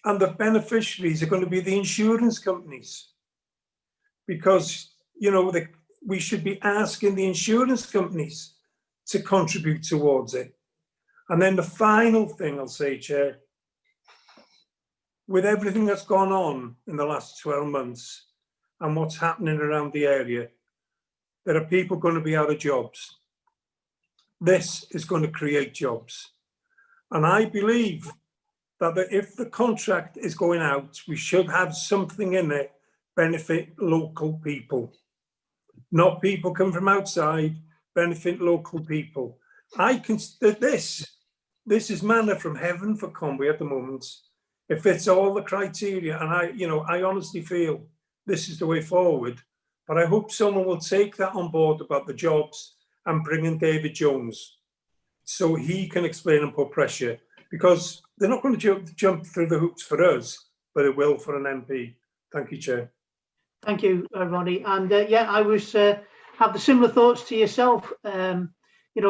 And the beneficiaries are going to be the insurance companies. Because, we should be asking the insurance companies to contribute towards it. And then the final thing I'll say, Chair, with everything that's gone on in the last 12 months and what's happening around the area, there are people going to be out of jobs. This is going to create jobs. And I believe that if the contract is going out, we should have something in it benefit local people. Not people come from outside, benefit local people. I consider this is manna from heaven for Conwy at the moment. It fits all the criteria, and I honestly feel this is the way forward. But I hope someone will take that on board about the jobs and bring in David Jones so he can explain and put pressure, because they're not going to jump through the hoops for us, but it will for an MP. Thank you, Chair. Thank you, Ronnie. And yeah, I was have the similar thoughts to yourself.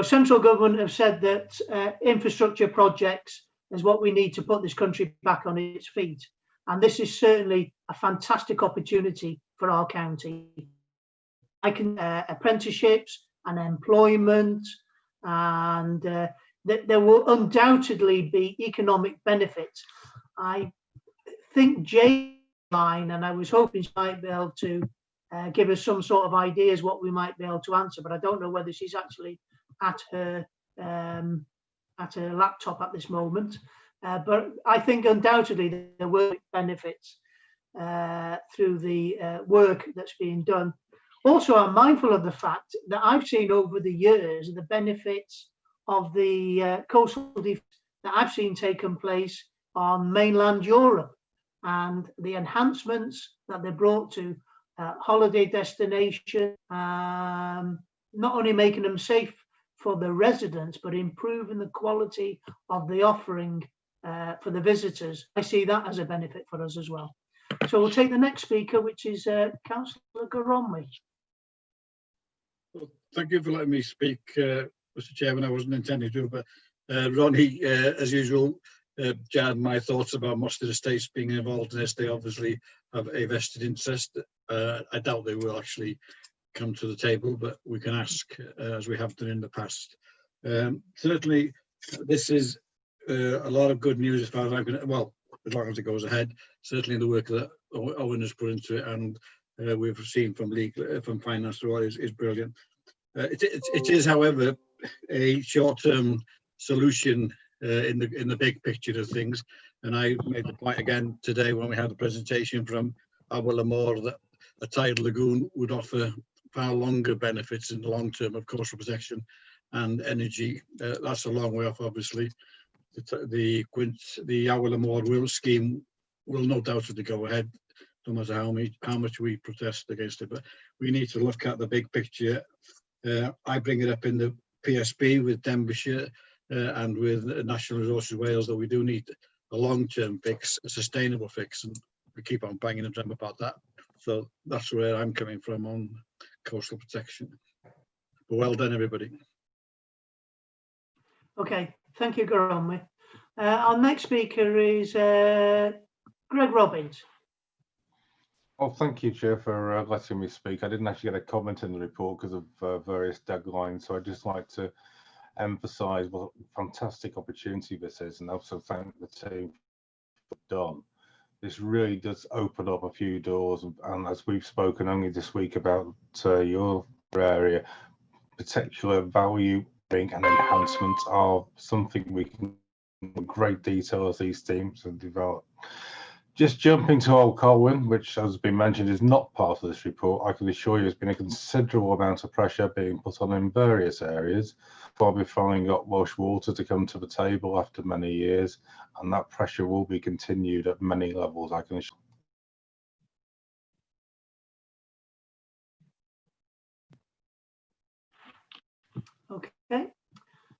Central government have said that infrastructure projects is what we need to put this country back on its feet. And this is certainly a fantastic opportunity for our county. apprenticeships and employment, and that there will undoubtedly be economic benefits. I think Jane, and I was hoping she might be able to give us some sort of ideas what we might be able to answer, but I don't know whether she's actually at her laptop at this moment. But I think undoubtedly there will be benefits through the work that's being done. Also, I'm mindful of the fact that I've seen over the years the benefits of the coastal defence that I've seen taken place on mainland Europe, and the enhancements that they brought to holiday destination, not only making them safe for the residents, but improving the quality of the offering for the visitors. I see that as a benefit for us as well. So we'll take the next speaker, which is Councillor Garomwe. Well, thank you for letting me speak, Mr. Chairman. I wasn't intending to, but Ronnie, as usual, jarred my thoughts about Mostert Estates being involved in this. They obviously have a vested interest. I doubt they will actually come to the table, but we can ask as we have done in the past. Certainly, this is a lot of good news as far as I'm going to, well, as long as it goes ahead, certainly in the work that Owen has put into it, and we've seen from legal, from finance to what is brilliant. It is, however, a short-term solution in the big picture of things, and I made the point again today when we had a presentation from Aberlamore that a tidal lagoon would offer far longer benefits in the long term of coastal protection and energy. That's a long way off, obviously. The Aberlamore Will scheme will no doubt go ahead, no matter how much we protest against it. But we need to look at the big picture. I bring it up in the PSB with Denbighshire and with National Resources Wales that we do need a long-term fix, a sustainable fix, and we keep on banging the drum about that. So that's where I'm coming from on coastal protection. But well done, everybody. Okay, thank you, Garomwe. Our next speaker is Greg Robbins. Well, thank you, Chair, for letting me speak. I didn't actually get a comment in the report because of various deadlines, so I'd just like to emphasise what a fantastic opportunity this is, and also thank the team for done. This really does open up a few doors, and as we've spoken only this week about your area, particular value and enhancements are something we can in great detail as these teams have developed. Just jumping to Old Colwyn, which has been mentioned is not part of this report, I can assure you there's been a considerable amount of pressure being put on in various areas. We've finally got Welsh Water to come to the table after many years, and that pressure will be continued at many levels, I can assure you. Okay,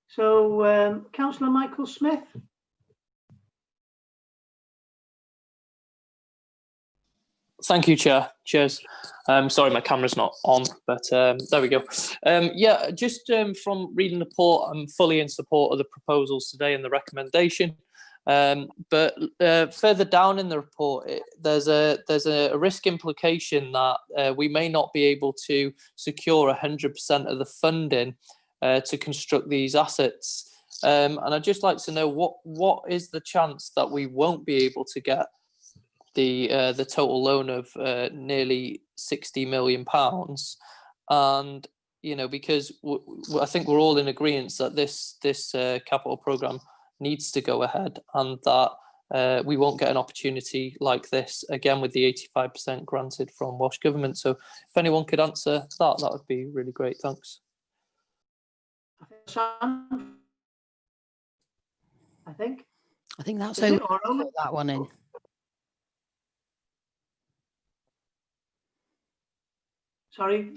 so Councillor Michael Smith. Thank you, Chair. Cheers. Sorry, my camera's not on, but there we go. Yeah, just from reading the report, I'm fully in support of the proposals today and the recommendation. But further down in the report, there's a risk implication that we may not be able to secure 100% of the funding to construct these assets. And I'd just like to know what is the chance that we won't be able to get the total loan of nearly £60 million, and because I think we're all in agreement that this capital programme needs to go ahead, and that we won't get an opportunity like this again with the 85% granted from Welsh Government. So if anyone could answer that would be really great. Thanks. I think that's over. That one in. Sorry?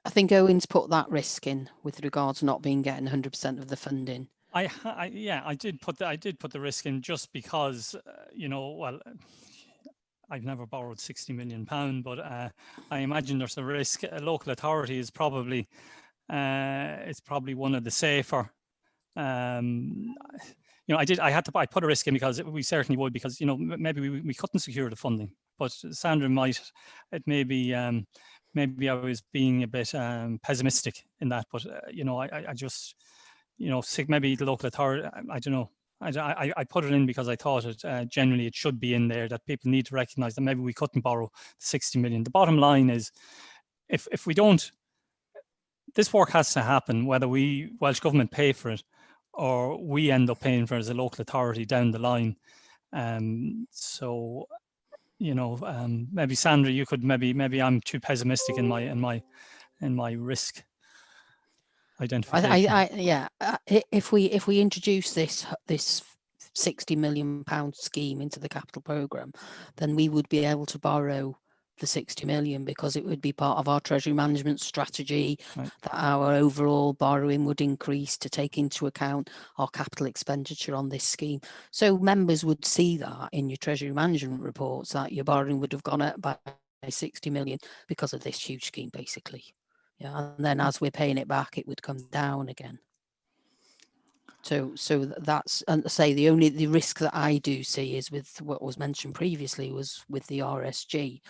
I think Owen's put that risk in with regards to not being getting 100% of the funding. Yeah, I did put the risk in just because, well, I've never borrowed £60 million, but I imagine there's a risk. A local authority is probably it's probably one of the safer. I put a risk in because we certainly would, because maybe we couldn't secure the funding, but Sandra might, it may be maybe I was being a bit pessimistic in that, but you know, I just, you know, maybe the local authority, I don't know. I put it in because I thought it generally it should be in there, that people need to recognise that maybe we couldn't borrow the 60 million. The bottom line is, if we don't, this work has to happen, whether we, Welsh Government, pay for it or we end up paying for it as a local authority down the line. So, you know, maybe Sandra, you could maybe I'm too pessimistic in my risk identification. If we introduce this £60 million scheme into the capital programme, then we would be able to borrow the 60 million because it would be part of our treasury management strategy, that our overall borrowing would increase to take into account our capital expenditure on this scheme. So members would see that in your treasury management reports, that your borrowing would have gone up by 60 million because of this huge scheme, basically. Yeah, and then as we're paying it back, it would come down again. So that's, and say the risk that I do see is with what was mentioned previously was with the RSG.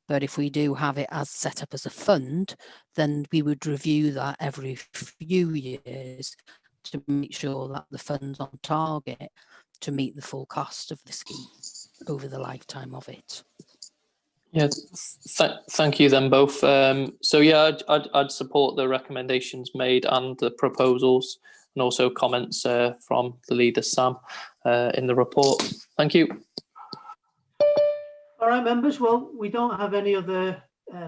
But if we do have it as set up as a fund, then we would review that every few years to make sure that the fund's on target to meet the full cost of the scheme over the lifetime of it. Yeah, thank you then both. So yeah, I'd support the recommendations made and the proposals, and also comments from the leader Sam in the report. Thank you. All right, members. Well, we don't have any other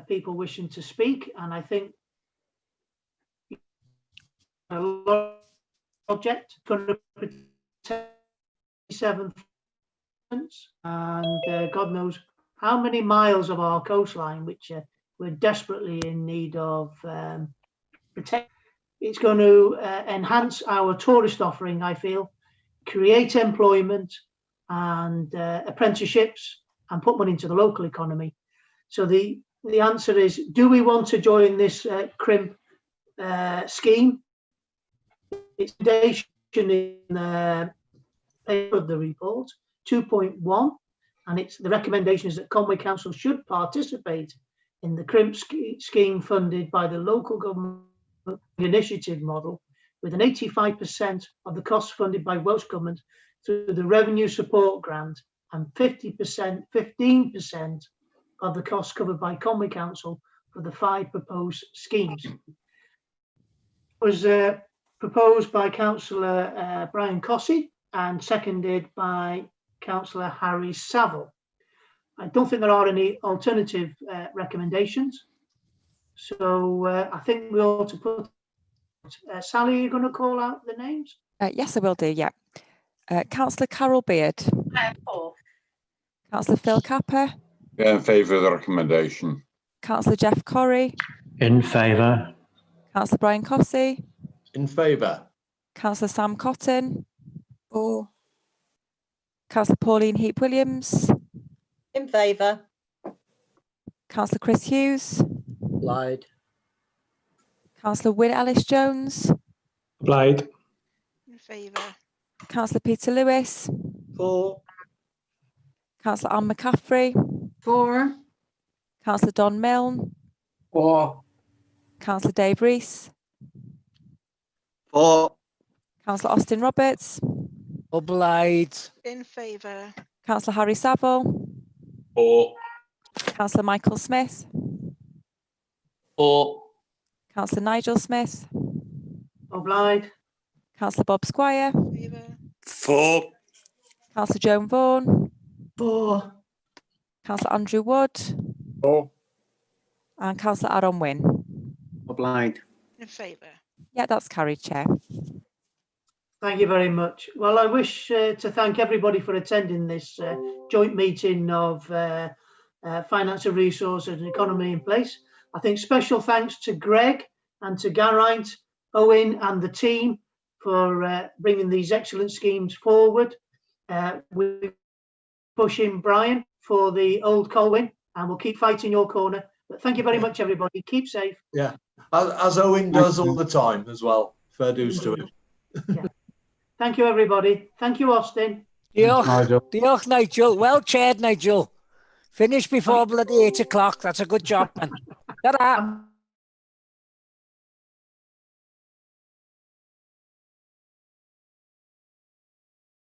people wishing to speak, and I think a lot of project going to protect 7 and God knows how many miles of our coastline, which we're desperately in need of protect. It's going to enhance our tourist offering, I feel, create employment and apprenticeships, and put money into the local economy. So the answer is, do we want to join this CRIMP scheme? It's in the paper of the report 2.1, and it's the recommendation is that Conway Council should participate in the CRIMP scheme funded by the local government initiative model, with an 85% of the costs funded by Welsh Government through the revenue support grant, and 15% of the costs covered by Conway Council for the 5 proposed schemes. It was proposed by Councillor Brian Cossey and seconded by Councillor Harry Saville. I don't think there are any alternative recommendations, so I think we ought to put Sally, are you going to call out the names? Yes, I will do, yeah. Councillor Carol Beard. Councillor Phil Capper. Yeah, in favour of the recommendation. Councillor Jeff Corrie. In favour. Councillor Brian Cossey. In favour. Councillor Sam Cotton. For. Councillor Pauline Heap-Williams. In favour. Councillor Chris Hughes. Lied. Councillor Will Ellis-Jones. Lied. In favour. Councillor Peter Lewis. For. Councillor Anne McCaffrey. For. Councillor Don Milne. For. Councillor Dave Rees. For. Councillor Austin Roberts. Obliged. In favour. Councillor Harry Saville. For. Councillor Michael Smith. For. Councillor Nigel Smith. Obliged. Councillor Bob Squire. For. Councillor Joan Vaughan. For. Councillor Andrew Wood. For. And Councillor Aaron Wynne. Obliged. In favour. Yeah, that's carried, Chair. Thank you very much. Well, I wish to thank everybody for attending this joint meeting of Finance and Resources and Economy in Place. I think special thanks to Greg and to Geraint, Owen and the team for bringing these excellent schemes forward. We're pushing Brian for the old Colwyn, and we'll keep fighting your corner. But thank you very much, everybody. Keep safe. Yeah, as Owen does all the time as well. Fair dues to him. Yeah. Thank you, everybody. Thank you, Austin. Diolch, Nigel. Well chaired, Nigel. Finish before bloody 8 o'clock. That's a good job, man. Ta-da.